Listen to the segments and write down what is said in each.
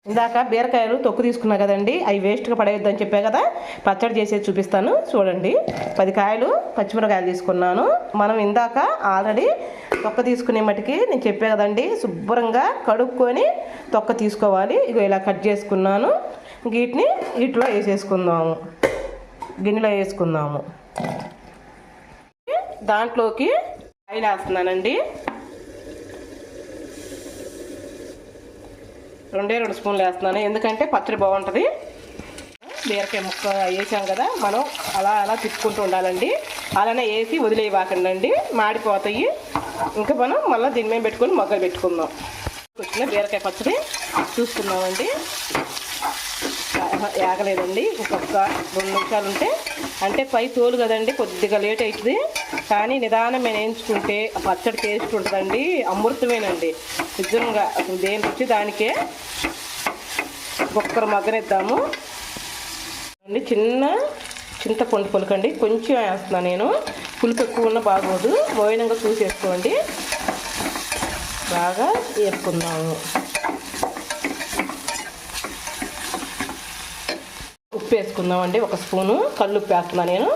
ఇందాక బీరకాయలు తొక్కు తీసుకున్నా కదండి, అవి వేస్ట్గా పడేయొద్దని చెప్పా కదా. పచ్చడి చేసేది చూపిస్తాను చూడండి. 10 కాయలు పచ్చిమిరకాయలు తీసుకున్నాను. మనం ఇందాక ఆల్రెడీ తొక్క తీసుకునే మటుకి నేను చెప్పా కదండి, శుభ్రంగా కడుక్కొని తొక్క తీసుకోవాలి. ఇగో ఇలా కట్ చేసుకున్నాను. వీటిని వీటిలో వేసేసుకుందాము, గిన్నెలో వేసుకుందాము. దాంట్లోకి ఆయిల్ వేస్తున్నానండి. 2 స్పూన్లు వేస్తున్నాను, ఎందుకంటే పచ్చడి బాగుంటుంది. బీరకాయ ముక్క వేసాం కదా, మనం అలా తిప్పుకుంటూ ఉండాలండి. అలానే వేసి వదిలేయవాకండి, మాడిపోతాయి. ఇంకా మనం మళ్ళీ దీని మీద పెట్టుకొని మొగ్గలు పెట్టుకుందాం. వచ్చిన బీరకాయ పచ్చడి చూసుకుందామండి. ఆగలేదండి, ఇంకొక 2 నిమిషాలు ఉంటే, అంటే పై తోలు కదండి కొద్దిగా లేట్ అవుతుంది. కానీ నిదానం మేము వేయించుకుంటే ఆ పచ్చడి టేస్ట్ ఉంటుందండి, అమృతమేనండి నిజంగా. అసలు దేని రుచి దానికే. ఒక్కరు మగ్గనిద్దాము అండి. చిన్న చింతపండు పులుకండి, కొంచెం వేస్తున్నాను నేను. పులుపు ఎక్కువ ఉన్న బాగోదు, మోయినంగా చూసేసుకోండి. బాగా వేసుకుందాము. ఉప్పు వేసుకుందామండి, 1 స్పూను కల్లుప్పు వేస్తున్నాను నేను.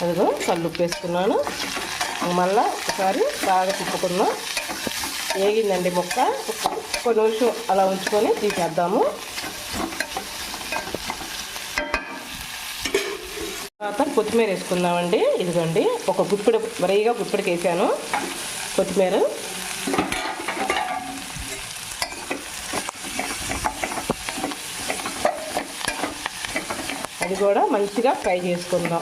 అదిగో కల్లుప్పు వేసుకున్నాను. మళ్ళీ ఒకసారి బాగా తిప్పుకుందాం. వేగిందండి ముక్క, 1 నిమిషం అలా ఉంచుకొని తీసేద్దాము. తర్వాత కొత్తిమీర వేసుకుందామండి. ఇదిగోండి, ఒక గుప్పిడి మరీగా గుప్పిడికి వేసాను కొత్తిమీర. అది కూడా మంచిగా ఫ్రై చేసుకుందాం.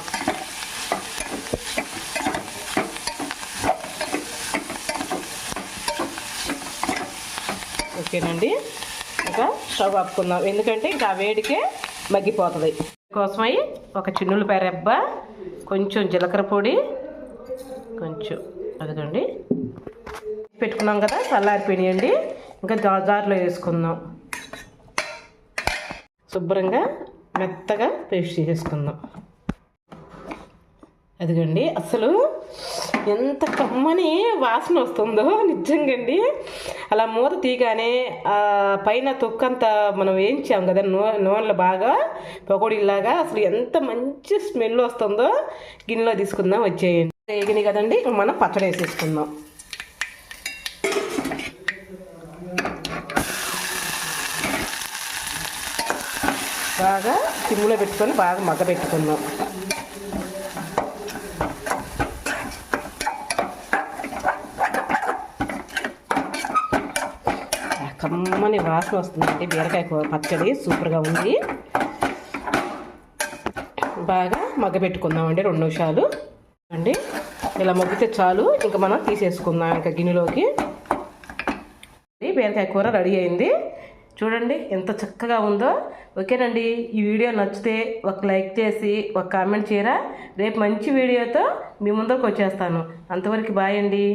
ఓకేనండి, ఇంకా స్టవ్ ఆపుకుందాం, ఎందుకంటే ఇంకా వేడికే మగ్గిపోతుంది. కోసమై 1 చిన్నులపాయ రెబ్బ, కొంచెం జీలకర్ర పొడి, కొంచెం అదిగండి పెట్టుకున్నాం కదా, చల్లారిపోయినాయండి. ఇంకా జార్లో వేసుకుందాం. శుభ్రంగా మెత్తగా పేస్ట్ చేసేసుకుందాం. అదిగండి, అసలు ఎంత కమ్మని వాసన వస్తుందో నిజంగా అండి. అలా మూత తీగానే పైన తొక్కంతా మనం వేయించాం కదా నూనెలో బాగా పకోడీలాగా, అసలు ఎంత మంచి స్మెల్ వస్తుందో. గిన్నెలో తీసుకుందాం, వచ్చేయండి. వేగినాయి కదండి, మనం పచ్చడి వేసేసుకుందాం. బాగా సిమ్లో పెట్టుకొని బాగా మగ్గ పెట్టుకుందాం. కమ్మని వాసన వస్తుందండి. బీరకాయ పచ్చడి సూపర్గా ఉంది. బాగా మగ్గ పెట్టుకుందామండి 2 నిమిషాలు అండి. ఇలా మగ్గితే చాలు, ఇంకా మనం తీసేసుకుందాం ఇంకా గిన్నెలోకి. బీరకాయ కూర రెడీ అయింది. చూడండి ఎంత చక్కగా ఉందో. ఓకేనండి, ఈ వీడియో నచ్చితే ఒక లైక్ చేసి ఒక కామెంట్ చేయరా. రేపు మంచి వీడియోతో మీ ముందరకు వచ్చేస్తాను. అంతవరకు బాయ్ అండి.